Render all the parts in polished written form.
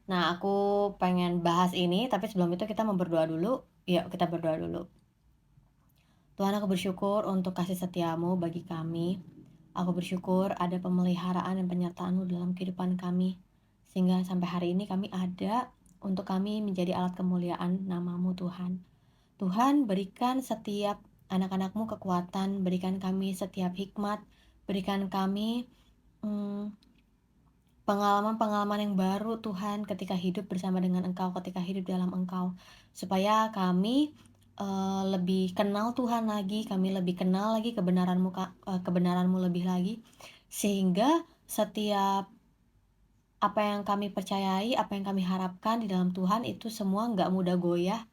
Nah, aku pengen bahas ini, tapi sebelum itu kita mau berdoa dulu. Yuk, kita berdoa dulu. Tuhan, aku bersyukur untuk kasih setiamu bagi kami. Aku bersyukur ada pemeliharaan dan penyertaan-Mu dalam kehidupan kami. Sehingga sampai hari ini kami ada untuk kami menjadi alat kemuliaan nama-Mu Tuhan. Tuhan, berikan setiap anak-anak-Mu kekuatan, berikan kami setiap hikmat, berikan kami mm, pengalaman-pengalaman yang baru Tuhan ketika hidup bersama dengan Engkau, ketika hidup dalam Engkau. Supaya kami lebih kenal Tuhan lagi, kami lebih kenal lagi kebenaran-Mu lebih lagi. Sehingga setiap apa yang kami percayai, apa yang kami harapkan di dalam Tuhan itu semua nggak mudah goyah.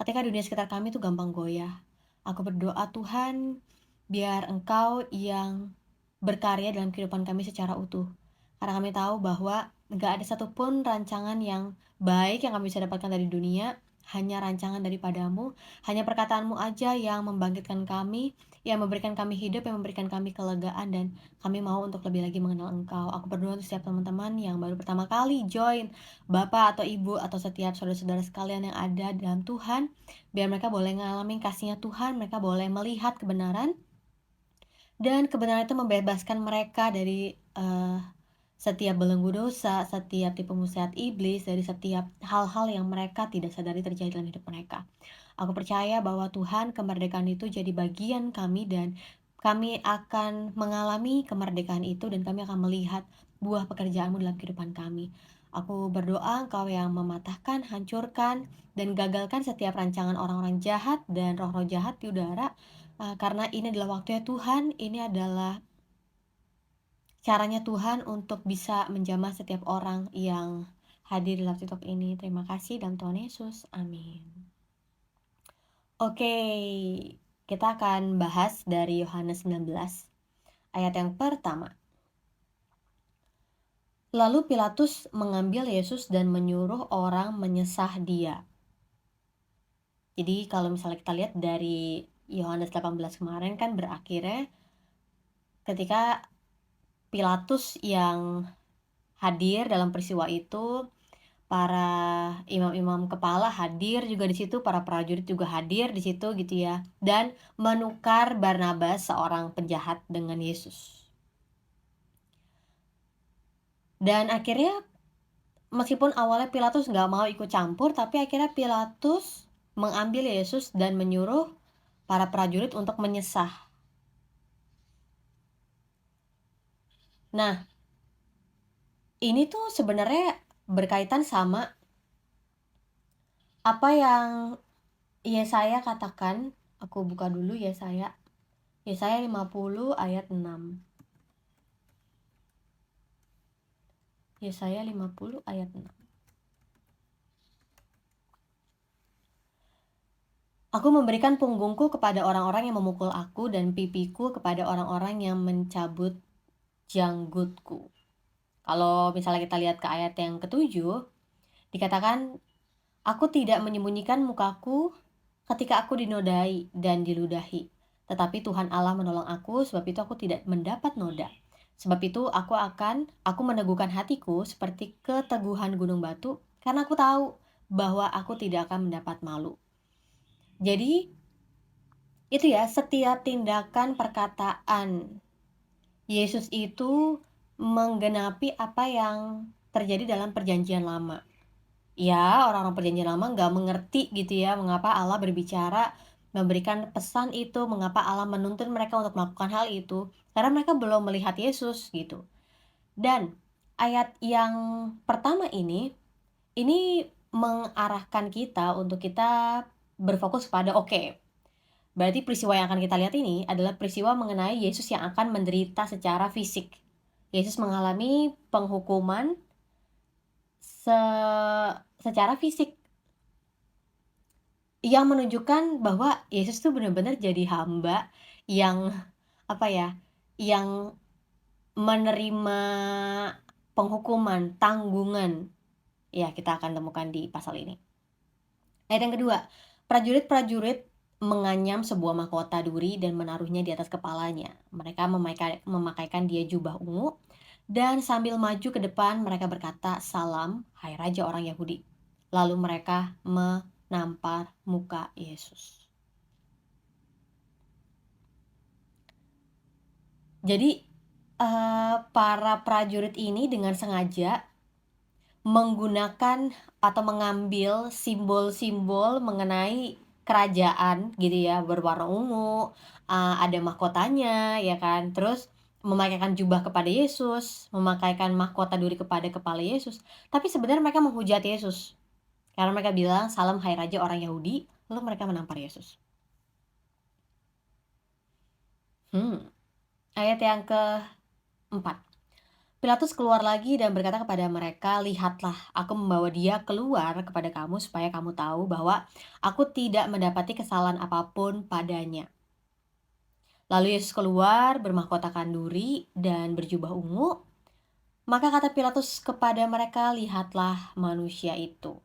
Ketika dunia sekitar kami itu gampang goyah. Aku berdoa Tuhan, biar Engkau yang berkarya dalam kehidupan kami secara utuh. Karena kami tahu bahwa gak ada satupun rancangan yang baik yang kami bisa dapatkan dari dunia, hanya rancangan daripadamu, hanya perkataanmu aja yang membangkitkan kami, yang memberikan kami hidup, yang memberikan kami kelegaan, dan kami mau untuk lebih lagi mengenal Engkau. Aku berdoa untuk setiap teman-teman yang baru pertama kali join, Bapak atau Ibu atau setiap saudara-saudara sekalian yang ada dalam Tuhan, biar mereka boleh ngalamin kasih-Nya Tuhan, mereka boleh melihat kebenaran, dan kebenaran itu membebaskan mereka dari setiap belenggu dosa, setiap tipu muslihat iblis, dari setiap hal-hal yang mereka tidak sadari terjadi dalam hidup mereka. Aku percaya bahwa Tuhan, kemerdekaan itu jadi bagian kami, dan kami akan mengalami kemerdekaan itu, dan kami akan melihat buah pekerjaan-Mu dalam kehidupan kami. Aku berdoa Engkau yang mematahkan, hancurkan, dan gagalkan setiap rancangan orang-orang jahat dan roh-roh jahat di udara, karena ini adalah waktunya Tuhan, ini adalah caranya Tuhan untuk bisa menjamah setiap orang yang hadir dalam TikTok ini. Terima kasih dalam Tuhan Yesus. Amin. Oke, kita akan bahas dari Yohanes 19, ayat yang pertama. Lalu Pilatus mengambil Yesus dan menyuruh orang menyesah Dia. Jadi kalau misalnya kita lihat dari Yohanes 18 kemarin kan berakhirnya ketika Pilatus yang hadir dalam peristiwa itu, para imam-imam kepala hadir juga di situ, para prajurit juga hadir di situ gitu ya, dan menukar Barnabas, seorang penjahat, dengan Yesus. Dan akhirnya meskipun awalnya Pilatus nggak mau ikut campur, tapi akhirnya Pilatus mengambil Yesus dan menyuruh para prajurit untuk menyesah. Nah, ini tuh sebenarnya berkaitan sama apa yang Yesaya katakan. Aku buka dulu Yesaya 50 ayat 6. Yesaya 50 ayat 6. Aku memberikan punggungku kepada orang-orang yang memukul aku, dan pipiku kepada orang-orang yang mencabut janggutku. Kalau misalnya kita lihat ke ayat yang ketujuh, dikatakan, aku tidak menyembunyikan mukaku ketika aku dinodai dan diludahi. Tetapi Tuhan Allah menolong aku, sebab itu aku tidak mendapat noda. Sebab itu aku meneguhkan hatiku seperti keteguhan gunung batu, karena aku tahu bahwa aku tidak akan mendapat malu. Jadi itu ya, setiap tindakan perkataan Yesus itu menggenapi apa yang terjadi dalam perjanjian lama. Ya, orang-orang perjanjian lama nggak mengerti gitu ya, mengapa Allah berbicara, memberikan pesan itu, mengapa Allah menuntun mereka untuk melakukan hal itu, karena mereka belum melihat Yesus gitu. Dan ayat yang pertama ini mengarahkan kita untuk kita berfokus pada berarti peristiwa yang akan kita lihat ini adalah peristiwa mengenai Yesus yang akan menderita secara fisik. Yesus mengalami penghukuman secara fisik yang menunjukkan bahwa Yesus tuh benar-benar jadi hamba yang yang menerima penghukuman, tanggungan. Ya, kita akan temukan di pasal ini. Ayat yang kedua, prajurit-prajurit menganyam sebuah mahkota duri dan menaruhnya di atas kepalanya. Mereka memakaikan dia jubah ungu Dan sambil maju ke depan mereka berkata, "Salam, hai Raja orang Yahudi." Lalu mereka menampar muka Yesus. Jadi, para prajurit ini dengan sengaja menggunakan atau mengambil simbol-simbol mengenai kerajaan gitu ya, berwarna ungu, ada mahkotanya ya kan, terus memakaikan jubah kepada Yesus, memakaikan mahkota duri kepada kepala Yesus, tapi sebenarnya mereka menghujat Yesus. Karena mereka bilang, "Salam hai Raja orang Yahudi," lalu mereka menampar Yesus. Ayat yang keempat. Pilatus keluar lagi dan berkata kepada mereka, "Lihatlah, aku membawa dia keluar kepada kamu supaya kamu tahu bahwa aku tidak mendapati kesalahan apapun padanya." Lalu Yesus keluar bermahkotakan duri dan berjubah ungu. Maka kata Pilatus kepada mereka, "Lihatlah manusia itu."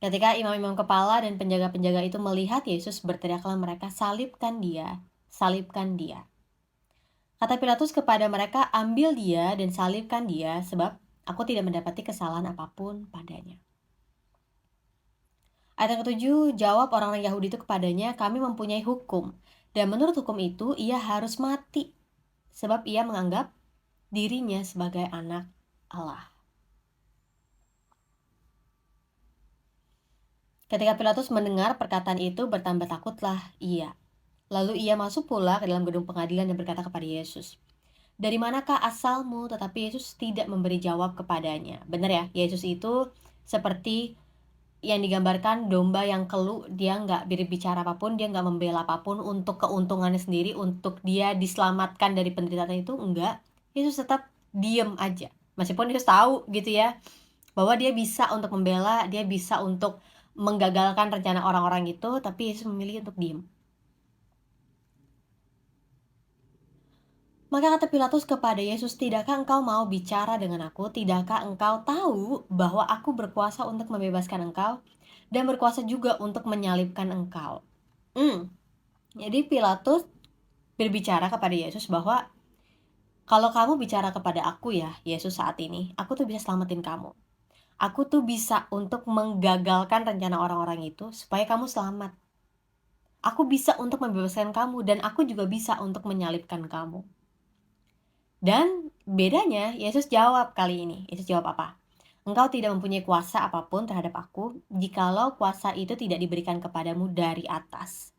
Ketika imam-imam kepala dan penjaga-penjaga itu melihat Yesus, berteriaklah mereka, "Salibkan dia, salibkan dia." Kata Pilatus kepada mereka, "Ambil dia dan salibkan dia, sebab aku tidak mendapati kesalahan apapun padanya." Ayat yang ketujuh, jawab orang-orang Yahudi itu kepadanya, "Kami mempunyai hukum, dan menurut hukum itu ia harus mati, sebab ia menganggap dirinya sebagai anak Allah." Ketika Pilatus mendengar perkataan itu, bertambah takutlah ia. Lalu ia masuk pula ke dalam gedung pengadilan dan berkata kepada Yesus, "Dari manakah asalmu?" Tetapi Yesus tidak memberi jawab kepadanya. Benar ya, Yesus itu seperti yang digambarkan domba yang kelu, dia nggak berbicara apapun, dia nggak membela apapun untuk keuntungannya sendiri, untuk dia diselamatkan dari penderitaan itu, enggak. Yesus tetap diem aja. Meskipun Yesus tahu gitu ya, bahwa dia bisa untuk membela, dia bisa untuk menggagalkan rencana orang-orang itu, tapi Yesus memilih untuk diem. Maka kata Pilatus kepada Yesus, "Tidakkah engkau mau bicara dengan aku? Tidakkah engkau tahu bahwa aku berkuasa untuk membebaskan engkau dan berkuasa juga untuk menyalibkan engkau?" Jadi Pilatus berbicara kepada Yesus bahwa, "Kalau kamu bicara kepada aku ya, Yesus, saat ini, aku tuh bisa selamatin kamu. Aku tuh bisa untuk menggagalkan rencana orang-orang itu supaya kamu selamat. Aku bisa untuk membebaskan kamu dan aku juga bisa untuk menyalibkan kamu." Dan bedanya, Yesus jawab kali ini. Yesus jawab apa? "Engkau tidak mempunyai kuasa apapun terhadap aku, jikalau kuasa itu tidak diberikan kepadamu dari atas.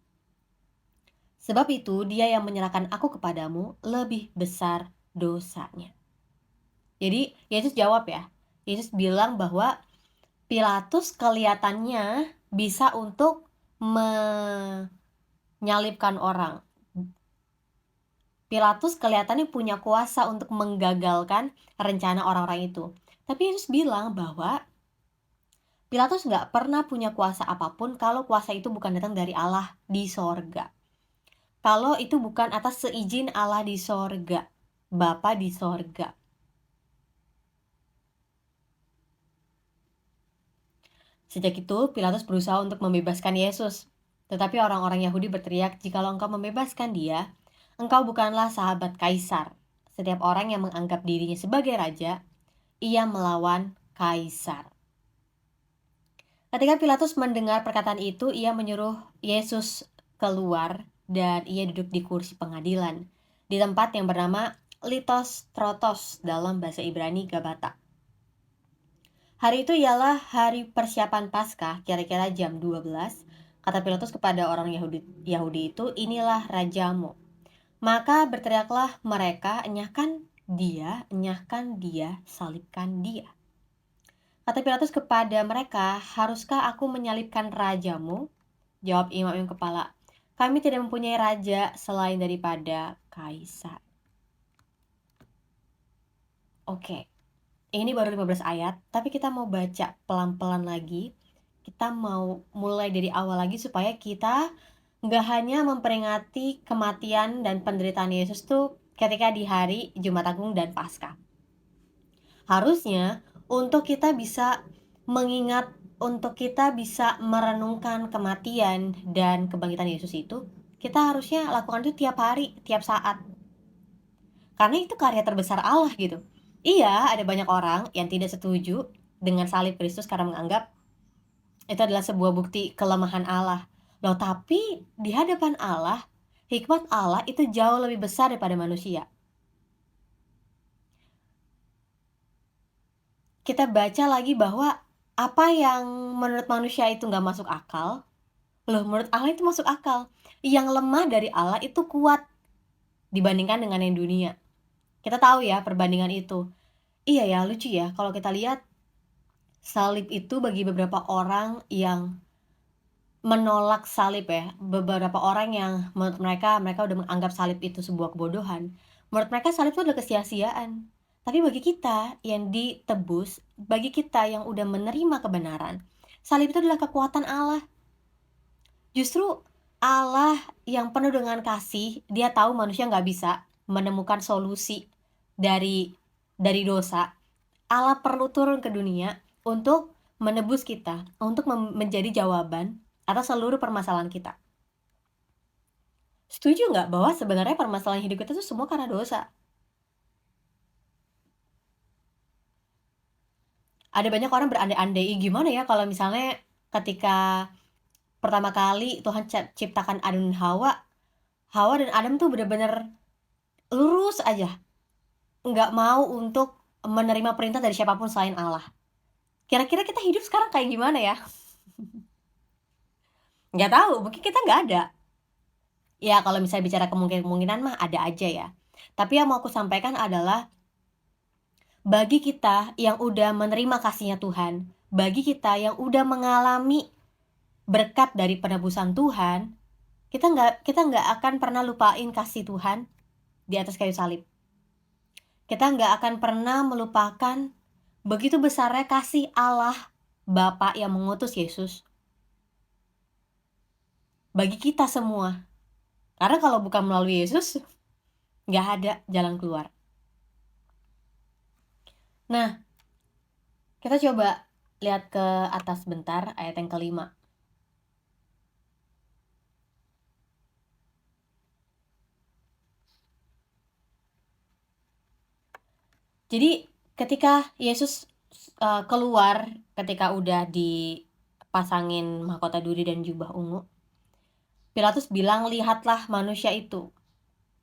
Sebab itu, dia yang menyerahkan aku kepadamu lebih besar dosanya." Jadi, Yesus jawab ya. Yesus bilang bahwa Pilatus kelihatannya bisa untuk menyalibkan orang. Pilatus kelihatannya punya kuasa untuk menggagalkan rencana orang-orang itu. Tapi Yesus bilang bahwa Pilatus nggak pernah punya kuasa apapun kalau kuasa itu bukan datang dari Allah di sorga. Kalau itu bukan atas seizin Allah di sorga, Bapa di sorga. Sejak itu, Pilatus berusaha untuk membebaskan Yesus. Tetapi orang-orang Yahudi berteriak, "Jikalau engkau membebaskan dia, engkau bukanlah sahabat kaisar. Setiap orang yang menganggap dirinya sebagai raja, ia melawan kaisar." Ketika Pilatus mendengar perkataan itu, ia menyuruh Yesus keluar dan ia duduk di kursi pengadilan, di tempat yang bernama Litos Trotos dalam bahasa Ibrani Gabata. Hari itu ialah hari persiapan Paskah, kira-kira jam 12. Kata Pilatus kepada orang Yahudi itu, "Inilah rajamu." Maka berteriaklah mereka, enyahkan dia, salibkan dia." Kata Pilatus kepada mereka, "Haruskah aku menyalibkan rajamu?" Jawab imam-imam kepala, "Kami tidak mempunyai raja selain daripada kaisar." Oke, ini baru 15 ayat, tapi kita mau baca pelan-pelan lagi. Kita mau mulai dari awal lagi supaya kita nggak hanya memperingati kematian dan penderitaan Yesus tuh ketika di hari Jumat Agung dan Paskah. Harusnya untuk kita bisa mengingat, untuk kita bisa merenungkan kematian dan kebangkitan Yesus itu, kita harusnya lakukan itu tiap hari, tiap saat. karena itu karya terbesar Allah gitu. Iya, ada banyak orang yang tidak setuju dengan salib Kristus karena menganggap itu adalah sebuah bukti kelemahan Allah. Loh, tapi di hadapan Allah, hikmat Allah itu jauh lebih besar daripada manusia. Kita baca lagi bahwa apa yang menurut manusia itu nggak masuk akal, loh menurut Allah itu masuk akal. Yang lemah dari Allah itu kuat dibandingkan dengan yang dunia. Kita tahu ya perbandingan itu. Iya ya, lucu ya kalau kita lihat salib itu bagi beberapa orang yang menolak salib ya, beberapa orang yang menurut mereka udah menganggap salib itu sebuah kebodohan. Menurut mereka salib itu adalah kesia-siaan. Tapi bagi kita yang ditebus, bagi kita yang udah menerima kebenaran, salib itu adalah kekuatan Allah. Justru Allah yang penuh dengan kasih, dia tahu manusia nggak bisa menemukan solusi dari dosa. Allah perlu turun ke dunia untuk menebus kita, untuk menjadi jawaban atas seluruh permasalahan kita. Setuju nggak bahwa sebenarnya permasalahan hidup kita itu semua karena dosa? Ada banyak orang berandai-andai, gimana ya kalau misalnya ketika pertama kali Tuhan ciptakan Adam dan Hawa dan Adam tuh bener-bener lurus aja, nggak mau untuk menerima perintah dari siapapun selain Allah. Kira-kira kita hidup sekarang kayak gimana ya? Nggak tahu, mungkin kita nggak ada. Ya kalau misalnya bicara kemungkinan mah ada aja ya. Tapi yang mau aku sampaikan adalah bagi kita yang udah menerima kasihnya Tuhan, bagi kita yang udah mengalami berkat dari penebusan Tuhan, kita nggak akan pernah lupain kasih Tuhan di atas kayu salib. Kita nggak akan pernah melupakan begitu besarnya kasih Allah Bapa yang mengutus Yesus bagi kita semua. Karena kalau bukan melalui Yesus, nggak ada jalan keluar. Nah, kita coba lihat ke atas bentar, ayat yang kelima. Jadi ketika Yesus keluar, ketika udah dipasangin mahkota duri dan jubah ungu, Pilatus bilang, lihatlah manusia itu,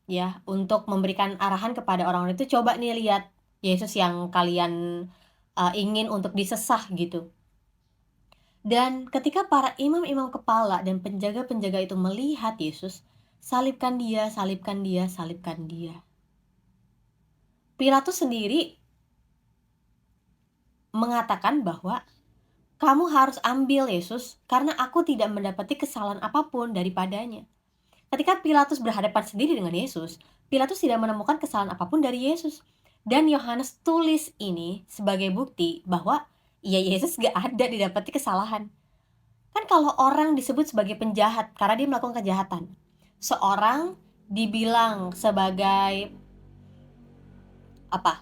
ya, untuk memberikan arahan kepada orang-orang itu, coba nih lihat Yesus yang kalian ingin untuk disesah gitu. Dan ketika para imam-imam kepala dan penjaga-penjaga itu melihat Yesus, salibkan dia, salibkan dia, salibkan dia. Pilatus sendiri mengatakan bahwa kamu harus ambil Yesus karena aku tidak mendapati kesalahan apapun daripadanya. Ketika Pilatus berhadapan sendiri dengan Yesus, Pilatus tidak menemukan kesalahan apapun dari Yesus. Dan Yohanes tulis ini sebagai bukti bahwa ya Yesus gak ada didapati kesalahan. Kan kalau orang disebut sebagai penjahat karena dia melakukan kejahatan, seorang dibilang sebagai apa?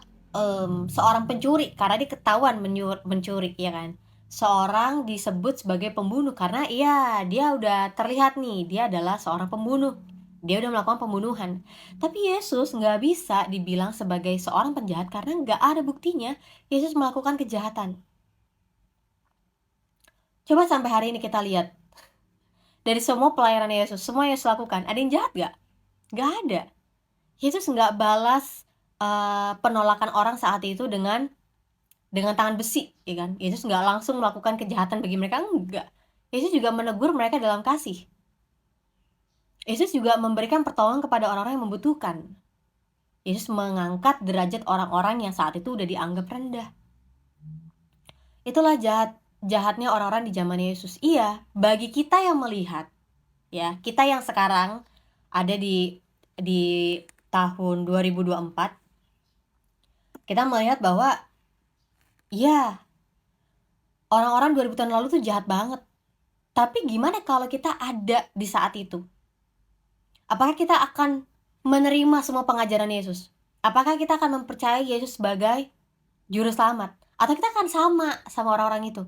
Seorang pencuri karena dia ketahuan mencuri, ya kan? Seorang disebut sebagai pembunuh karena iya dia udah terlihat nih dia adalah seorang pembunuh, dia udah melakukan pembunuhan. Tapi Yesus nggak bisa dibilang sebagai seorang penjahat karena nggak ada buktinya Yesus melakukan kejahatan. Coba sampai hari ini kita lihat dari semua pelayanan Yesus, semua yang Yesus lakukan, ada yang jahat nggak? Nggak ada. Yesus nggak balas penolakan orang saat itu dengan tangan besi, ya kan? Yesus nggak langsung melakukan kejahatan bagi mereka, enggak. Yesus juga menegur mereka dalam kasih. Yesus juga memberikan pertolongan kepada orang-orang yang membutuhkan. Yesus mengangkat derajat orang-orang yang saat itu udah dianggap rendah. Itulah jahatnya orang-orang di zaman Yesus. Iya, bagi kita yang melihat, ya, kita yang sekarang ada di tahun 2024, kita melihat bahwa ya, orang-orang 2000 tahun lalu tuh jahat banget. Tapi gimana kalau kita ada di saat itu? Apakah kita akan menerima semua pengajaran Yesus? Apakah kita akan mempercayai Yesus sebagai juru selamat? Atau kita akan sama orang-orang itu?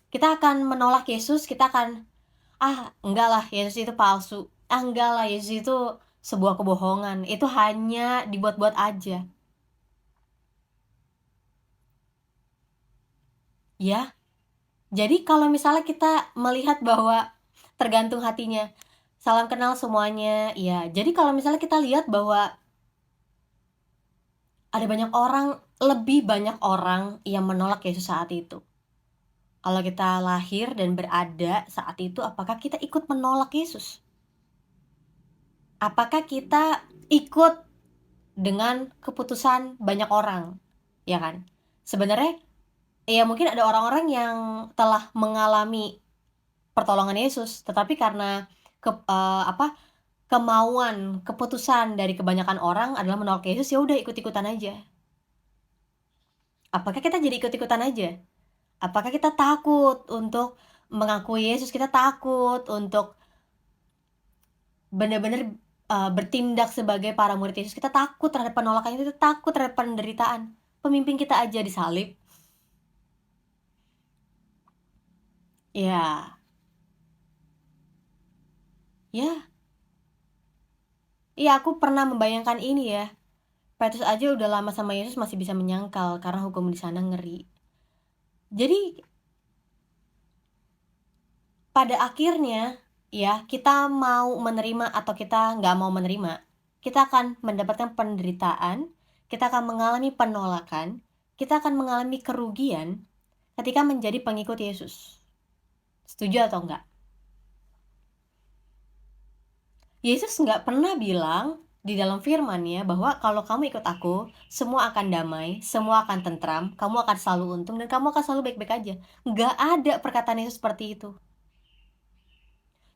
Kita akan menolak Yesus, kita akan enggak lah, Yesus itu palsu. Enggak lah, Yesus itu sebuah kebohongan, itu hanya dibuat-buat aja. Ya, jadi kalau misalnya kita melihat bahwa tergantung hatinya, salam kenal semuanya, ya. Jadi kalau misalnya kita lihat bahwa ada banyak orang, lebih banyak orang yang menolak Yesus saat itu. Kalau kita lahir dan berada saat itu, apakah kita ikut menolak Yesus? Apakah kita ikut dengan keputusan banyak orang? Ya kan? Sebenarnya, ya mungkin ada orang-orang yang telah mengalami pertolongan Yesus, tetapi karena kemauan, keputusan dari kebanyakan orang adalah menolak Yesus, ya udah ikut-ikutan aja. Apakah kita jadi ikut-ikutan aja? Apakah kita takut untuk mengakui Yesus? Kita takut untuk benar-benar bertindak sebagai para murid Yesus? Kita takut terhadap penolakan itu, kita takut terhadap penderitaan. Pemimpin kita aja disalib. Ya, ya, iya, aku pernah membayangkan ini ya. Petrus aja udah lama sama Yesus masih bisa menyangkal karena hukum di sana ngeri. Jadi pada akhirnya, ya, kita mau menerima atau kita nggak mau menerima, kita akan mendapatkan penderitaan, kita akan mengalami penolakan, kita akan mengalami kerugian ketika menjadi pengikut Yesus. Setuju atau enggak? Yesus nggak pernah bilang di dalam firman-Nya bahwa kalau kamu ikut aku, semua akan damai, semua akan tentram, kamu akan selalu untung, dan kamu akan selalu baik-baik aja. Nggak ada perkataan Yesus seperti itu.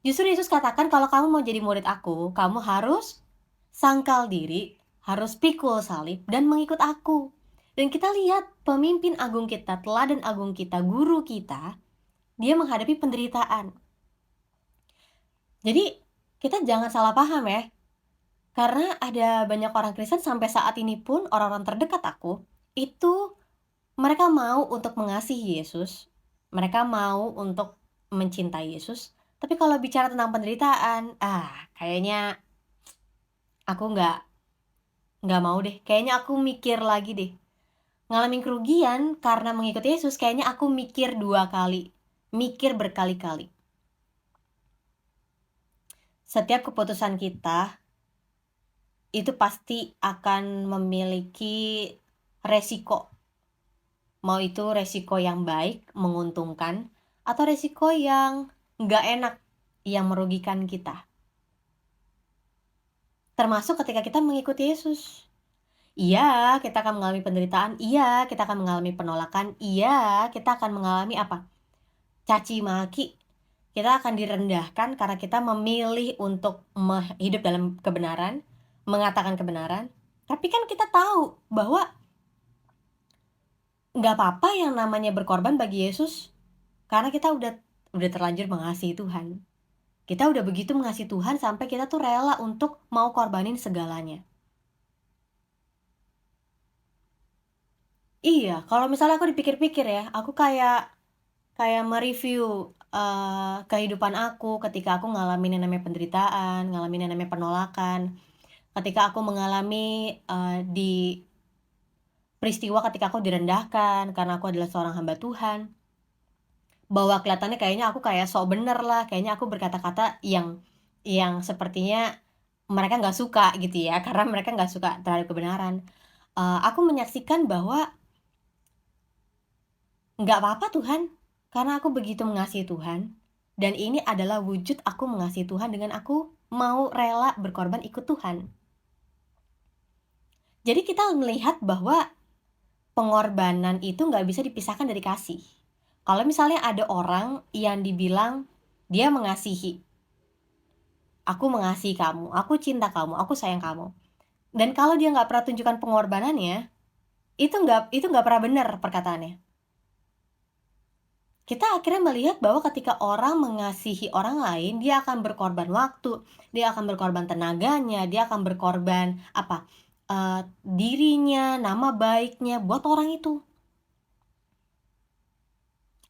Justru Yesus katakan kalau kamu mau jadi murid aku, kamu harus sangkal diri, harus pikul salib, dan mengikut aku. Dan kita lihat pemimpin agung kita, teladan agung kita, guru kita, dia menghadapi penderitaan. Jadi kita jangan salah paham ya. Karena ada banyak orang Kristen sampai saat ini pun, orang-orang terdekat aku, itu mereka mau untuk mengasihi Yesus, mereka mau untuk mencintai Yesus, tapi kalau bicara tentang penderitaan, kayaknya aku nggak mau deh. Kayaknya aku mikir lagi deh. Ngalamin kerugian karena mengikuti Yesus, kayaknya aku mikir 2 kali, mikir berkali-kali. Setiap keputusan kita itu pasti akan memiliki resiko. Mau itu resiko yang baik, menguntungkan, atau resiko yang nggak enak, yang merugikan kita. Termasuk ketika kita mengikuti Yesus. Iya, kita akan mengalami penderitaan. Iya, kita akan mengalami penolakan. Iya, kita akan mengalami apa? Caci maki. Kita akan direndahkan karena kita memilih untuk hidup dalam kebenaran, mengatakan kebenaran. Tapi kan kita tahu bahwa nggak apa-apa yang namanya berkorban bagi Yesus, karena kita udah terlanjur mengasihi Tuhan. Kita udah begitu mengasihi Tuhan sampai kita tuh rela untuk mau korbanin segalanya. Iya, kalau misalnya aku dipikir-pikir ya, aku kayak mereview kehidupan aku ketika aku ngalamin yang namanya penderitaan, ngalamin yang namanya penolakan, ketika aku mengalami di peristiwa ketika aku direndahkan karena aku adalah seorang hamba Tuhan, bahwa kelihatannya kayaknya aku kayak sok bener lah, kayaknya aku berkata-kata yang sepertinya mereka nggak suka gitu ya, karena mereka nggak suka terhadap kebenaran. Aku menyaksikan bahwa nggak apa-apa Tuhan, karena aku begitu mengasihi Tuhan, dan ini adalah wujud aku mengasihi Tuhan dengan aku mau rela berkorban ikut Tuhan. Jadi kita melihat bahwa pengorbanan itu nggak bisa dipisahkan dari kasih. Kalau misalnya ada orang yang dibilang dia mengasihi, aku mengasihi kamu, aku cinta kamu, aku sayang kamu, dan kalau dia nggak pernah tunjukkan pengorbanannya, itu nggak pernah benar perkataannya. Kita akhirnya melihat bahwa ketika orang mengasihi orang lain, dia akan berkorban waktu, dia akan berkorban tenaganya, dia akan berkorban dirinya, nama baiknya buat orang itu.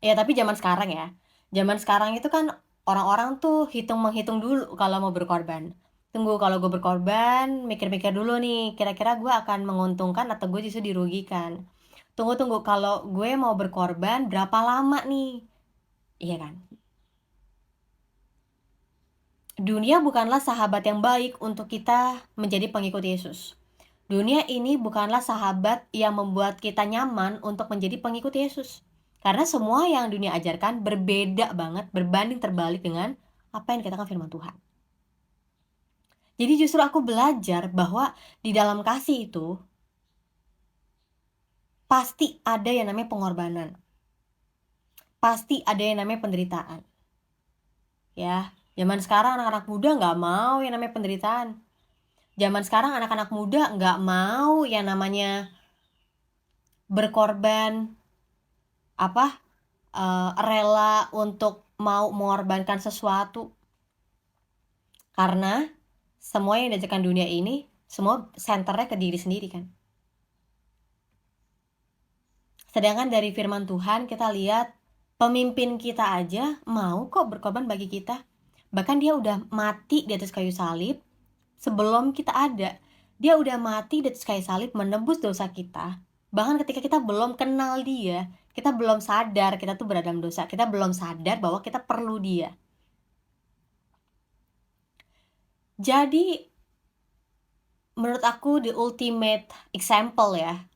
Ya tapi zaman sekarang ya, zaman sekarang itu kan orang-orang tuh hitung menghitung dulu kalau mau berkorban. Tunggu, kalau gue berkorban, mikir-mikir dulu nih, kira-kira gue akan menguntungkan atau gue justru dirugikan. Tunggu, kalau gue mau berkorban berapa lama nih? Iya kan? Dunia bukanlah sahabat yang baik untuk kita menjadi pengikut Yesus. Dunia ini bukanlah sahabat yang membuat kita nyaman untuk menjadi pengikut Yesus. Karena semua yang dunia ajarkan berbeda banget, berbanding terbalik dengan apa yang dikatakan firman Tuhan. Jadi justru aku belajar bahwa di dalam kasih itu pasti ada yang namanya pengorbanan. Pasti ada yang namanya penderitaan. Ya, zaman sekarang anak-anak muda nggak mau yang namanya penderitaan. Zaman sekarang anak-anak muda nggak mau yang namanya berkorban, rela untuk mau mengorbankan sesuatu. Karena semua yang diajarkan dunia ini, semua senternya ke diri sendiri kan. Sedangkan dari firman Tuhan kita lihat pemimpin kita aja mau kok berkorban bagi kita. Bahkan dia udah mati di atas kayu salib sebelum kita ada. Dia udah mati di atas kayu salib menebus dosa kita. Bahkan ketika kita belum kenal dia, kita belum sadar kita tuh berada dalam dosa. Kita belum sadar bahwa kita perlu dia. Jadi menurut aku the ultimate example ya,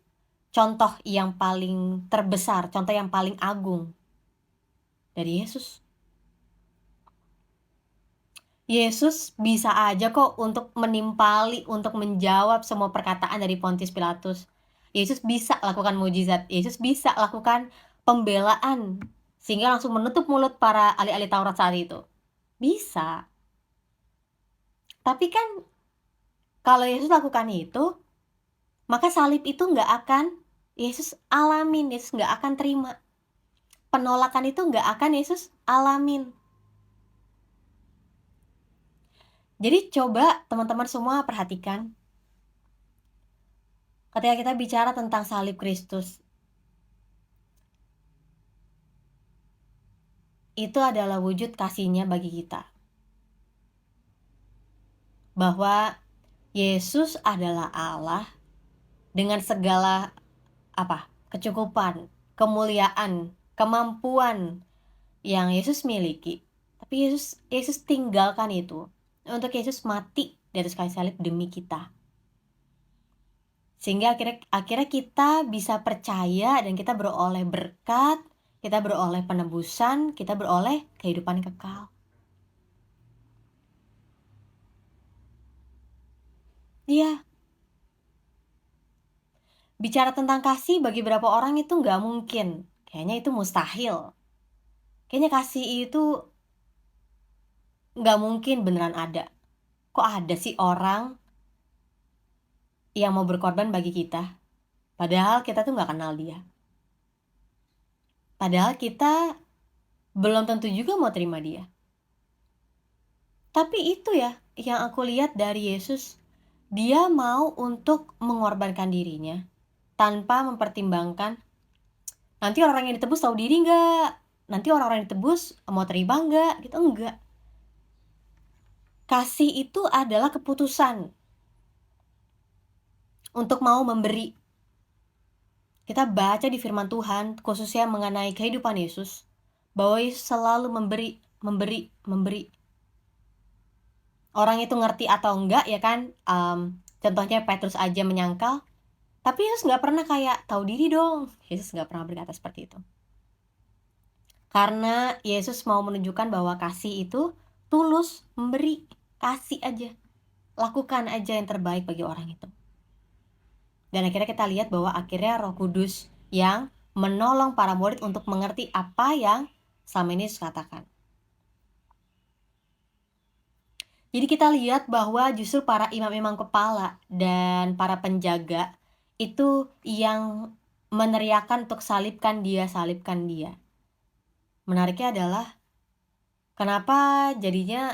contoh yang paling terbesar, contoh yang paling agung dari Yesus. Yesus bisa aja kok untuk menimpali, untuk menjawab semua perkataan dari Pontius Pilatus. Yesus bisa lakukan mujizat, Yesus bisa lakukan pembelaan, sehingga langsung menutup mulut para ahli-ahli Taurat saat itu. Bisa. Tapi kan kalau Yesus lakukan itu, maka salib itu nggak akan Yesus alamin, Yesus nggak akan terima. Penolakan itu nggak akan Yesus alamin. Jadi coba teman-teman semua perhatikan, ketika kita bicara tentang salib Kristus, itu adalah wujud kasih-Nya bagi kita. Bahwa Yesus adalah Allah dengan segala kecukupan, kemuliaan, kemampuan yang Yesus miliki. Tapi Yesus tinggalkan itu untuk Yesus mati di atas kayu salib demi kita. Sehingga akhirnya kita bisa percaya dan kita beroleh berkat, kita beroleh penebusan, kita beroleh kehidupan kekal. Iya. Bicara tentang kasih bagi beberapa orang itu nggak mungkin. Kayaknya itu mustahil. Kayaknya kasih itu nggak mungkin beneran ada. Kok ada sih orang yang mau berkorban bagi kita? Padahal kita tuh nggak kenal dia. Padahal kita belum tentu juga mau terima dia. Tapi itu ya yang aku lihat dari Yesus. Dia mau untuk mengorbankan dirinya tanpa mempertimbangkan nanti orang yang ditebus tahu diri nggak? Nanti orang-orang yang ditebus mau terima nggak? Gitu enggak. Kasih itu adalah keputusan untuk mau memberi. Kita baca di firman Tuhan, khususnya mengenai kehidupan Yesus, bahwa Yesus selalu memberi. Orang itu ngerti atau enggak ya kan, contohnya Petrus aja menyangkal, tapi Yesus nggak pernah kayak tahu diri dong. Yesus nggak pernah berkata seperti itu. Karena Yesus mau menunjukkan bahwa kasih itu tulus, memberi, kasih aja. Lakukan aja yang terbaik bagi orang itu. Dan akhirnya kita lihat bahwa akhirnya Roh Kudus yang menolong para murid untuk mengerti apa yang selama ini Yesus katakan. Jadi kita lihat bahwa justru para imam-imam kepala dan para penjaga itu yang meneriakan untuk salibkan dia. Menariknya adalah kenapa jadinya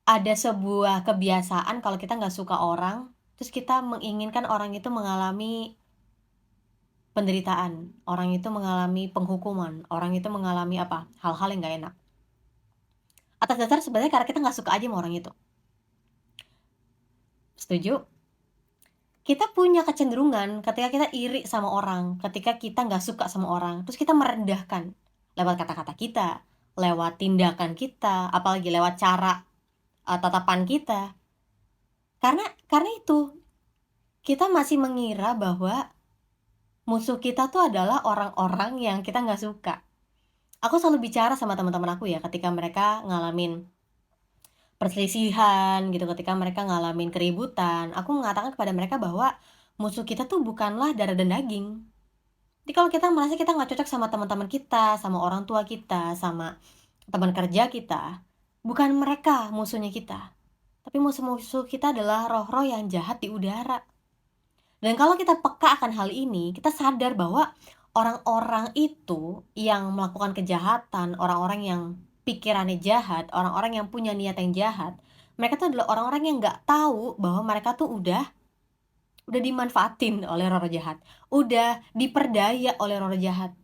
ada sebuah kebiasaan kalau kita nggak suka orang, terus kita menginginkan orang itu mengalami penderitaan, orang itu mengalami penghukuman, orang itu mengalami hal-hal yang nggak enak. Atas dasar sebenarnya karena kita nggak suka aja sama orang itu. Setuju? Kita punya kecenderungan ketika kita iri sama orang, ketika kita nggak suka sama orang, terus kita merendahkan lewat kata-kata kita, lewat tindakan kita, apalagi lewat cara, tatapan kita. Karena itu, kita masih mengira bahwa musuh kita tuh adalah orang-orang yang kita nggak suka. Aku selalu bicara sama teman-teman aku ya, ketika mereka ngalamin perselisihan gitu, ketika mereka ngalamin keributan, aku mengatakan kepada mereka bahwa musuh kita tuh bukanlah darah dan daging. Jadi kalau kita merasa kita nggak cocok sama teman-teman kita, sama orang tua kita, sama teman kerja kita, bukan mereka musuhnya kita. Tapi musuh-musuh kita adalah roh-roh yang jahat di udara. Dan kalau kita peka akan hal ini, kita sadar bahwa orang-orang itu yang melakukan kejahatan, orang-orang yang pikirannya jahat, orang-orang yang punya niat yang jahat, mereka tuh adalah orang-orang yang nggak tahu bahwa mereka tuh udah dimanfaatin oleh roh-roh jahat, udah diperdaya oleh roh-roh jahat.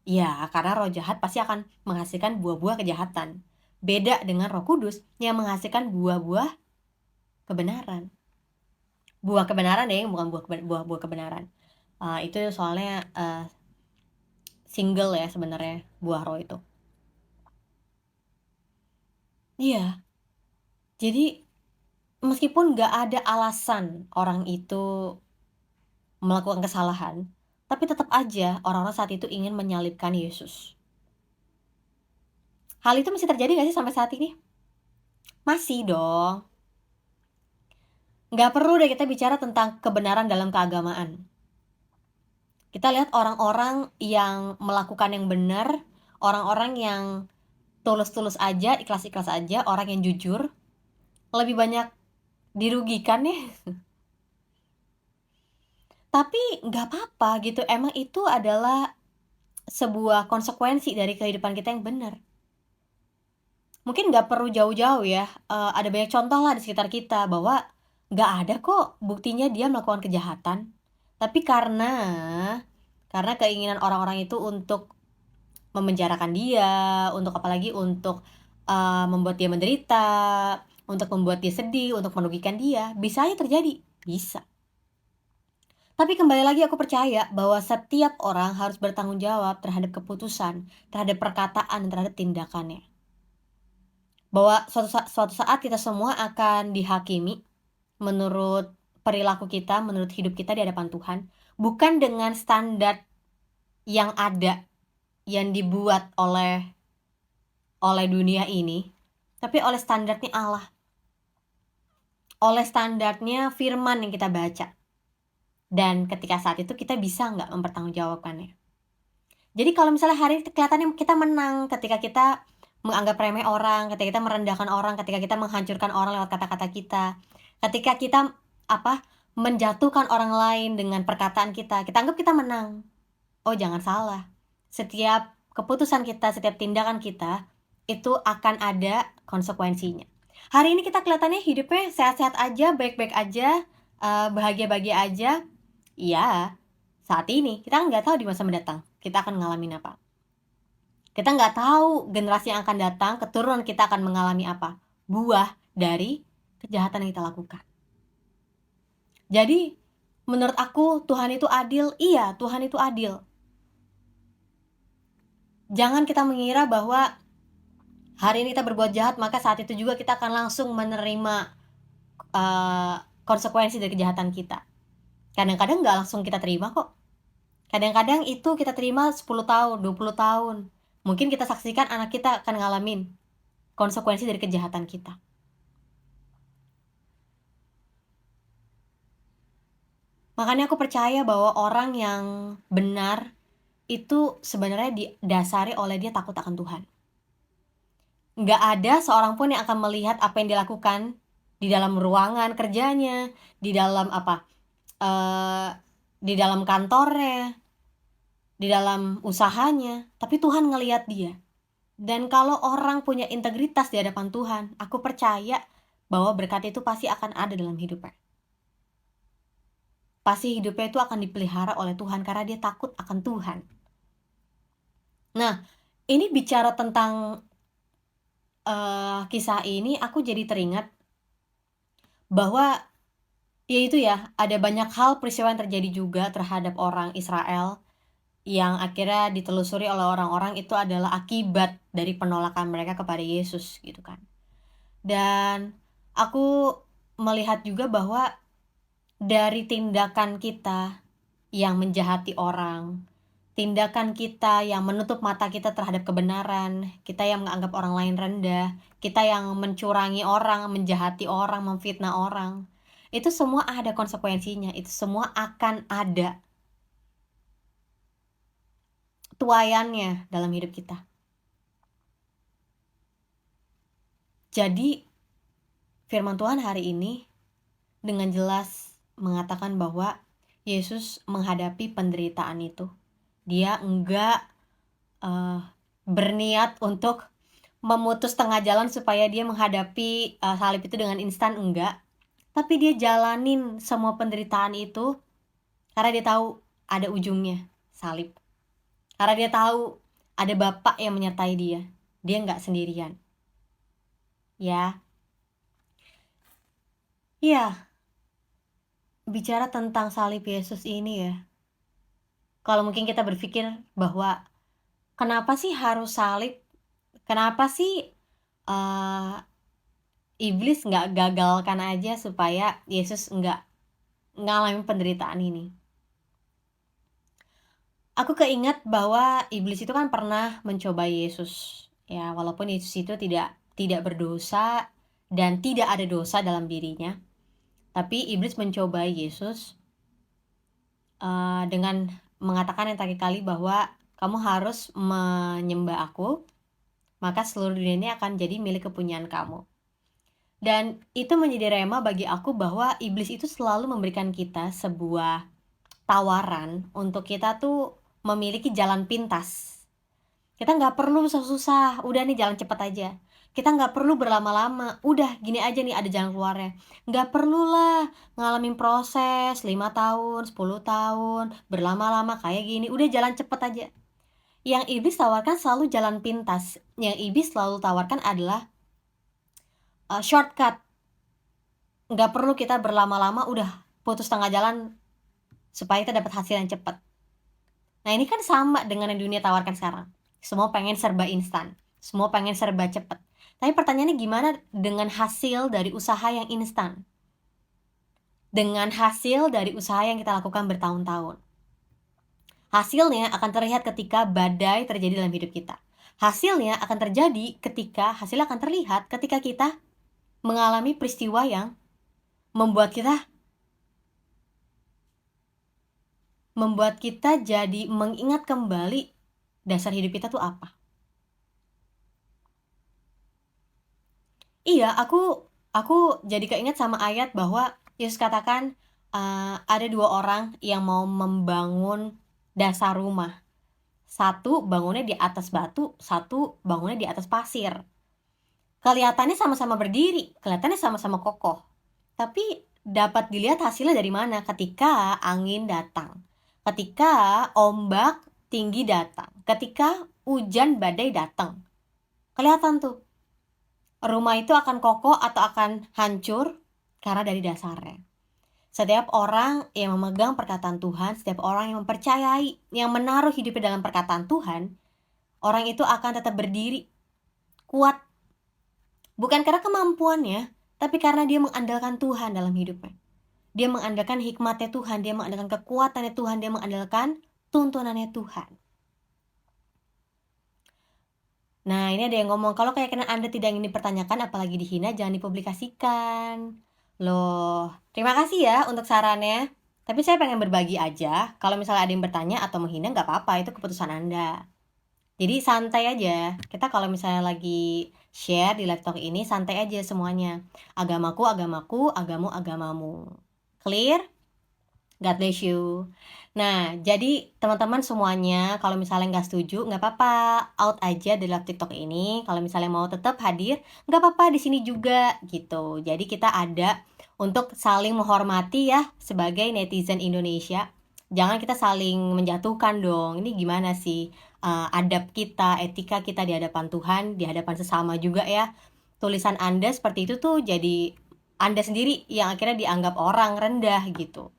Ya, karena roh jahat pasti akan menghasilkan buah-buah kejahatan. Beda dengan Roh Kudus yang menghasilkan buah-buah kebenaran. Buah kebenaran ya, bukan buah-buah kebenaran. Itu soalnya single ya sebenarnya buah roh itu. Iya, jadi meskipun nggak ada alasan orang itu melakukan kesalahan, tapi tetap aja orang-orang saat itu ingin menyalibkan Yesus. Hal itu masih terjadi nggak sih sampai saat ini? Masih dong. Nggak perlu deh kita bicara tentang kebenaran dalam keagamaan. Kita lihat orang-orang yang melakukan yang benar, orang-orang yang tulus-tulus aja, ikhlas-ikhlas aja, orang yang jujur, lebih banyak dirugikan ya. Tapi nggak apa-apa gitu, emang itu adalah sebuah konsekuensi dari kehidupan kita yang benar. Mungkin nggak perlu jauh-jauh ya, ada banyak contoh lah di sekitar kita bahwa nggak ada kok buktinya dia melakukan kejahatan. Tapi karena keinginan orang-orang itu untuk memenjarakan dia, untuk apalagi untuk membuat dia menderita, untuk membuat dia sedih, untuk merugikan dia, bisa aja terjadi, bisa. Tapi kembali lagi aku percaya bahwa setiap orang harus bertanggung jawab terhadap keputusan, terhadap perkataan, terhadap tindakannya. Bahwa suatu saat kita semua akan dihakimi menurut perilaku kita, menurut hidup kita di hadapan Tuhan, bukan dengan standar yang ada, yang dibuat oleh dunia ini, tapi oleh standarnya Allah, oleh standarnya firman yang kita baca. Dan ketika saat itu kita bisa nggak mempertanggungjawabkannya. Jadi kalau misalnya hari ini kelihatannya kita menang ketika kita menganggap remeh orang, ketika kita merendahkan orang, ketika kita menghancurkan orang lewat kata-kata kita, ketika kita menjatuhkan orang lain dengan perkataan kita anggap kita menang. Oh, jangan salah. Setiap keputusan kita, setiap tindakan kita itu akan ada konsekuensinya. Hari ini kita kelihatannya hidupnya sehat-sehat aja, baik-baik aja, bahagia-bahagia aja. Iya, saat ini kita kan nggak tahu di masa mendatang kita akan ngalamin apa. Kita nggak tahu generasi yang akan datang, keturunan kita akan mengalami apa. Buah dari kejahatan yang kita lakukan. Jadi, menurut aku Tuhan itu adil. Iya, Tuhan itu adil. Jangan kita mengira bahwa hari ini kita berbuat jahat, maka saat itu juga kita akan langsung menerima konsekuensi dari kejahatan kita. Kadang-kadang nggak langsung kita terima kok. Kadang-kadang itu kita terima 10 tahun, 20 tahun. Mungkin kita saksikan anak kita akan ngalamin konsekuensi dari kejahatan kita. Makanya aku percaya bahwa orang yang benar itu sebenarnya didasari oleh dia takut akan Tuhan. Nggak ada seorang pun yang akan melihat apa yang dilakukan di dalam ruangan kerjanya, di dalam di dalam kantornya, di dalam usahanya, tapi Tuhan ngelihat dia. Dan kalau orang punya integritas di hadapan Tuhan, aku percaya bahwa berkat itu pasti akan ada dalam hidupnya. Pasti hidupnya itu akan dipelihara oleh Tuhan karena dia takut akan Tuhan. Nah, ini bicara tentang kisah ini, aku jadi teringat bahwa ya itu ya, ada banyak hal peristiwa yang terjadi juga terhadap orang Israel yang akhirnya ditelusuri oleh orang-orang itu adalah akibat dari penolakan mereka kepada Yesus gitu kan. Dan aku melihat juga bahwa dari tindakan kita yang menjahati orang, tindakan kita yang menutup mata kita terhadap kebenaran, kita yang menganggap orang lain rendah, kita yang mencurangi orang, menjahati orang, memfitnah orang, itu semua ada konsekuensinya, itu semua akan ada tuaiannya dalam hidup kita. Jadi firman Tuhan hari ini dengan jelas mengatakan bahwa Yesus menghadapi penderitaan itu. Dia enggak berniat untuk memutus tengah jalan supaya dia menghadapi salib itu dengan instan, enggak. Tapi dia jalanin semua penderitaan itu karena dia tahu ada ujungnya, salib. Karena dia tahu ada Bapa yang menyertai dia. Dia enggak sendirian. Ya. Iya. Bicara tentang salib Yesus ini ya. Kalau mungkin kita berpikir bahwa kenapa sih harus salib? Kenapa sih iblis nggak gagalkan aja supaya Yesus nggak ngalamin penderitaan ini? Aku keinget bahwa iblis itu kan pernah mencoba Yesus. Ya, walaupun Yesus itu tidak berdosa dan tidak ada dosa dalam dirinya. Tapi iblis mencoba Yesus dengan mengatakan yang tadi kali bahwa kamu harus menyembah aku, maka seluruh dunia ini akan jadi milik kepunyaan kamu. Dan itu menjadi rema bagi aku bahwa iblis itu selalu memberikan kita sebuah tawaran untuk kita tuh memiliki jalan pintas. Kita nggak perlu susah-susah, udah nih jalan cepat aja. Kita nggak perlu berlama-lama, udah gini aja nih ada jalan keluarnya. Nggak perlulah ngalamin proses 5 tahun, 10 tahun, berlama-lama kayak gini, udah jalan cepet aja. Yang iblis tawarkan selalu jalan pintas. Yang iblis selalu tawarkan adalah shortcut. Nggak perlu kita berlama-lama, udah putus tengah jalan supaya kita dapat hasil yang cepat. Nah ini kan sama dengan yang dunia tawarkan sekarang. Semua pengen serba instan, semua pengen serba cepat. Tapi pertanyaannya gimana dengan hasil dari usaha yang instan? Dengan hasil dari usaha yang kita lakukan bertahun-tahun. Hasilnya akan terlihat ketika badai terjadi dalam hidup kita. Hasilnya akan terjadi hasilnya akan terlihat ketika kita mengalami peristiwa yang membuat kita jadi mengingat kembali dasar hidup kita tuh apa. Iya, aku jadi keinget sama ayat bahwa Yesus katakan ada 2 orang yang mau membangun dasar rumah. Satu bangunnya di atas batu, satu bangunnya di atas pasir. Kelihatannya sama-sama berdiri, kelihatannya sama-sama kokoh. Tapi dapat dilihat hasilnya dari mana ketika angin datang. Ketika ombak tinggi datang, ketika hujan badai datang. Kelihatan tuh, rumah itu akan kokoh atau akan hancur karena dari dasarnya. Setiap orang yang memegang perkataan Tuhan, setiap orang yang mempercayai, yang menaruh hidupnya dalam perkataan Tuhan, orang itu akan tetap berdiri, kuat. Bukan karena kemampuannya, tapi karena dia mengandalkan Tuhan dalam hidupnya. Dia mengandalkan hikmatnya Tuhan, dia mengandalkan kekuatannya Tuhan, dia mengandalkan tuntunannya Tuhan. Nah, ini ada yang ngomong, kalau keyakinan Anda tidak ingin dipertanyakan, apalagi dihina, jangan dipublikasikan. Loh, terima kasih ya untuk sarannya. Tapi saya pengen berbagi aja. Kalau misalnya ada yang bertanya atau menghina, nggak apa-apa, itu keputusan Anda. Jadi santai aja. Kita kalau misalnya lagi share di live talk ini, santai aja semuanya. Agamaku, agamamu, agamamu. Clear? God bless you. Nah, jadi teman-teman semuanya, kalau misalnya nggak setuju, nggak apa-apa, out aja di live TikTok ini. Kalau misalnya mau tetap hadir, nggak apa-apa di sini juga, gitu. Jadi kita ada untuk saling menghormati ya, sebagai netizen Indonesia. Jangan kita saling menjatuhkan dong. Ini gimana sih adab kita, etika kita di hadapan Tuhan, di hadapan sesama juga ya. Tulisan Anda seperti itu tuh jadi Anda sendiri yang akhirnya dianggap orang rendah gitu.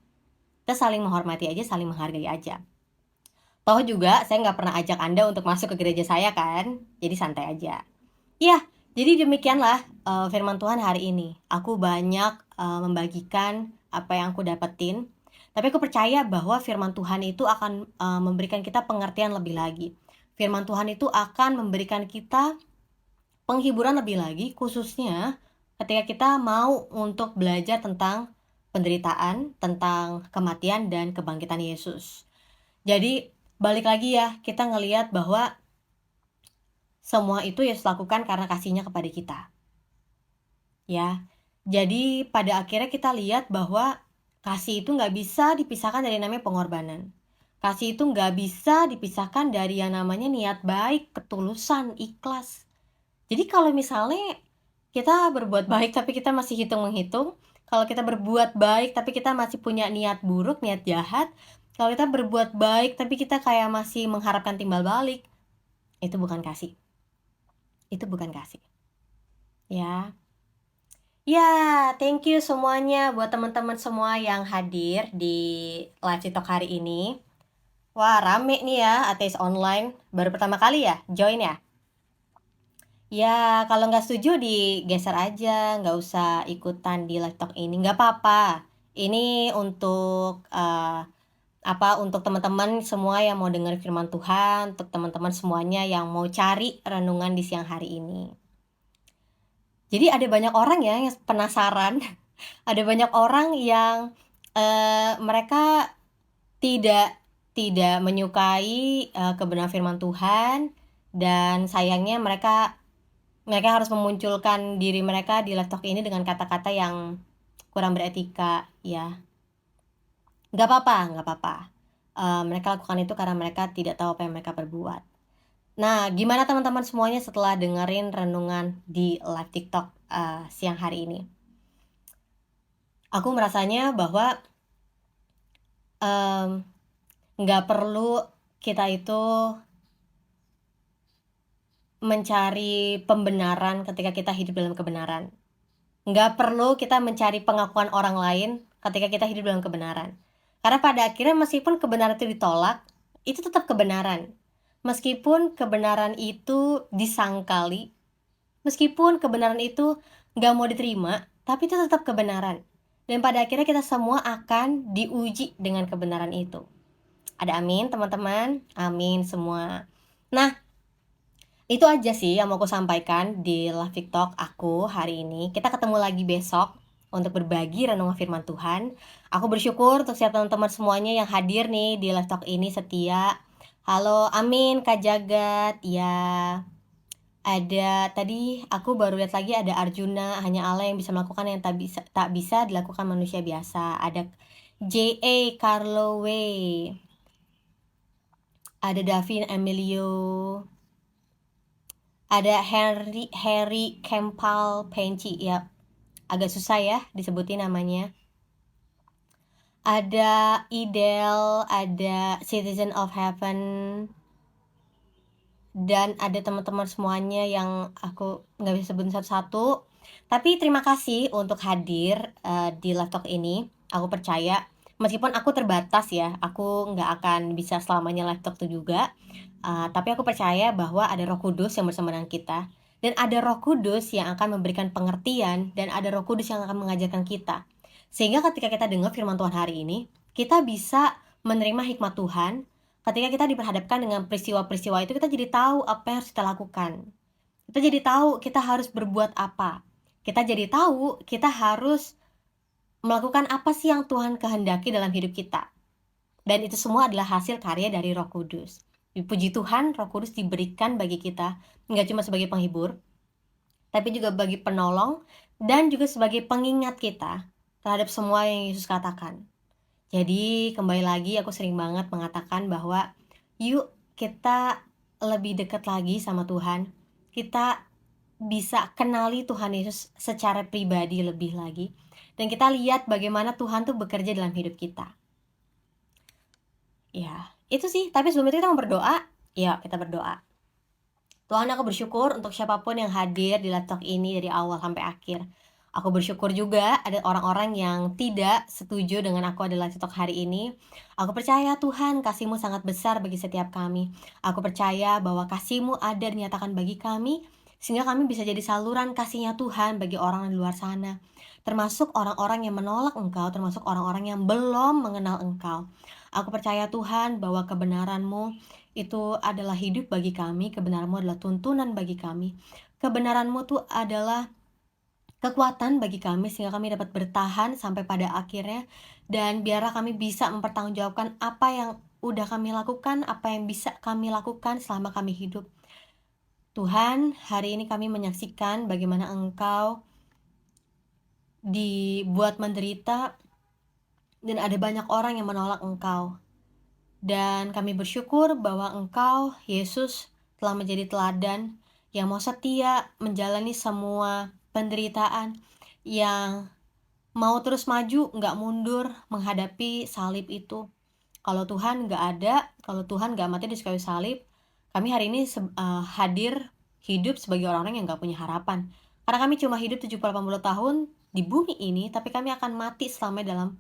Kita saling menghormati aja, saling menghargai aja. Toh juga saya nggak pernah ajak Anda untuk masuk ke gereja saya kan, jadi santai aja. Ya, jadi demikianlah firman Tuhan hari ini. Aku banyak membagikan apa yang aku dapetin, tapi aku percaya bahwa firman Tuhan itu akan memberikan kita pengertian lebih lagi. Firman Tuhan itu akan memberikan kita penghiburan lebih lagi, khususnya ketika kita mau untuk belajar tentang penderitaan, tentang kematian dan kebangkitan Yesus. Jadi balik lagi ya, kita ngelihat bahwa semua itu Yesus lakukan karena kasihnya kepada kita. Ya, jadi pada akhirnya kita lihat bahwa kasih itu nggak bisa dipisahkan dari namanya pengorbanan. Kasih itu nggak bisa dipisahkan dari yang namanya niat baik, ketulusan, ikhlas. Jadi kalau misalnya kita berbuat baik tapi kita masih hitung-menghitung, kalau kita berbuat baik tapi kita masih punya niat buruk, niat jahat, kalau kita berbuat baik tapi kita kayak masih mengharapkan timbal balik, itu bukan kasih. Itu bukan kasih. Ya. Ya, thank you semuanya buat teman-teman semua yang hadir di live TikTok hari ini. Wah, rame nih ya, ateis online. Baru pertama kali ya, join ya? Ya, kalau nggak setuju digeser aja, nggak usah ikutan di live talk ini, nggak apa-apa. Ini untuk untuk teman-teman semua yang mau dengar firman Tuhan, untuk teman-teman semuanya yang mau cari renungan di siang hari ini. Jadi ada banyak orang ya yang penasaran, ada banyak orang yang mereka tidak menyukai kebenaran firman Tuhan, dan sayangnya mereka harus memunculkan diri mereka di live talk ini dengan kata-kata yang kurang beretika, ya. Nggak apa-apa. Mereka lakukan itu karena mereka tidak tahu apa yang mereka perbuat. Nah, gimana teman-teman semuanya setelah dengerin renungan di live TikTok siang hari ini? Aku merasanya bahwa nggak perlu kita itu mencari pembenaran ketika kita hidup dalam kebenaran. Nggak perlu kita mencari pengakuan orang lain ketika kita hidup dalam kebenaran. Karena pada akhirnya meskipun kebenaran itu ditolak, itu tetap kebenaran. Meskipun kebenaran itu disangkali, meskipun kebenaran itu nggak mau diterima, tapi itu tetap kebenaran. Dan pada akhirnya kita semua akan diuji dengan kebenaran itu. Ada amin teman-teman? Amin semua. Nah, itu aja sih yang mau aku sampaikan di live TikTok aku hari ini. Kita ketemu lagi besok untuk berbagi renungan firman Tuhan. Aku bersyukur untuk setiap teman-teman semuanya yang hadir nih di live talk ini setia. Halo, amin Kak Jagat. Ya, ada tadi aku baru lihat lagi ada Arjuna, hanya Allah yang bisa melakukan yang tak bisa dilakukan manusia biasa. Ada JA Carlo Way. Ada Davin Emilio. Ada Harry Kempal Penci, ya agak susah ya disebutin namanya. Ada Idel, ada Citizen of Heaven, dan ada teman-teman semuanya yang aku nggak bisa sebutin satu-satu. Tapi terima kasih untuk hadir di live talk ini. Aku percaya meskipun aku terbatas ya, aku nggak akan bisa selamanya live talk itu juga. Tapi aku percaya bahwa ada Roh Kudus yang bersama dengan kita, dan ada Roh Kudus yang akan memberikan pengertian, dan ada Roh Kudus yang akan mengajarkan kita. Sehingga ketika kita dengar firman Tuhan hari ini, kita bisa menerima hikmat Tuhan. Ketika kita diperhadapkan dengan peristiwa-peristiwa itu, kita jadi tahu apa yang harus kita lakukan. Kita jadi tahu kita harus berbuat apa. Kita jadi tahu kita harus melakukan apa sih yang Tuhan kehendaki dalam hidup kita. Dan itu semua adalah hasil karya dari Roh Kudus. Puji Tuhan, Roh Kudus diberikan bagi kita, nggak cuma sebagai penghibur, tapi juga bagi penolong, dan juga sebagai pengingat kita terhadap semua yang Yesus katakan. Jadi kembali lagi aku sering banget mengatakan bahwa yuk kita lebih dekat lagi sama Tuhan. Kita bisa kenali Tuhan Yesus secara pribadi lebih lagi. Dan kita lihat bagaimana Tuhan tuh bekerja dalam hidup kita. Ya, itu sih. Tapi sebelum itu kita mau berdoa. Ya, kita berdoa. Tuhan, aku bersyukur untuk siapapun yang hadir di live talk ini dari awal sampai akhir. Aku bersyukur juga ada orang-orang yang tidak setuju dengan aku adalah TikTok hari ini. Aku percaya Tuhan kasih-Mu sangat besar bagi setiap kami. Aku percaya bahwa kasih-Mu ada dinyatakan bagi kami, sehingga kami bisa jadi saluran kasih-Nya Tuhan bagi orang di luar sana. Termasuk orang-orang yang menolak Engkau, termasuk orang-orang yang belum mengenal Engkau. Aku percaya Tuhan bahwa kebenaran-Mu itu adalah hidup bagi kami, kebenaran-Mu adalah tuntunan bagi kami. Kebenaran-Mu tuh adalah kekuatan bagi kami sehingga kami dapat bertahan sampai pada akhirnya, dan biarlah kami bisa mempertanggungjawabkan apa yang udah kami lakukan, apa yang bisa kami lakukan selama kami hidup. Tuhan, hari ini kami menyaksikan bagaimana Engkau dibuat menderita dan ada banyak orang yang menolak Engkau. Dan kami bersyukur bahwa Engkau, Yesus, telah menjadi teladan yang mau setia menjalani semua penderitaan, yang mau terus maju, nggak mundur menghadapi salib itu. Kalau Tuhan nggak ada, kalau Tuhan nggak mati di kayu salib, kami hari ini hadir hidup sebagai orang-orang yang nggak punya harapan. Karena kami cuma hidup 70-80 tahun di bumi ini, tapi kami akan mati selama dalam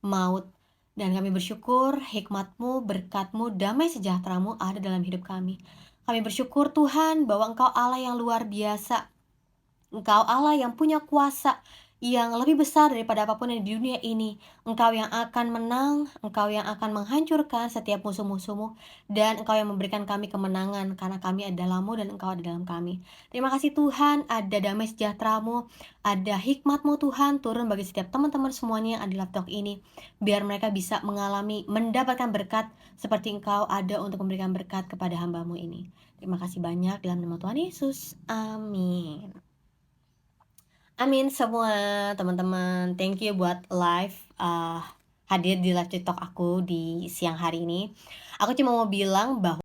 maut. Dan kami bersyukur hikmat-Mu, berkat-Mu, damai sejahtera-Mu ada dalam hidup kami. Kami bersyukur Tuhan bahwa Engkau Allah yang luar biasa. Engkau Allah yang punya kuasa yang lebih besar daripada apapun yang di dunia ini. Engkau yang akan menang, Engkau yang akan menghancurkan setiap musuh-musuh-Mu, dan Engkau yang memberikan kami kemenangan karena kami adalah-Mu dan Engkau ada dalam kami. Terima kasih Tuhan, ada damai sejahtera-Mu, ada hikmat-Mu Tuhan turun bagi setiap teman-teman semuanya yang ada di laptop ini. Biar mereka bisa mengalami, mendapatkan berkat seperti Engkau ada untuk memberikan berkat kepada hamba-Mu ini. Terima kasih banyak dalam nama Tuhan Yesus. Amin. Amin semua teman-teman. Thank you buat hadir di live TikTok aku di siang hari ini. Aku cuma mau bilang bahwa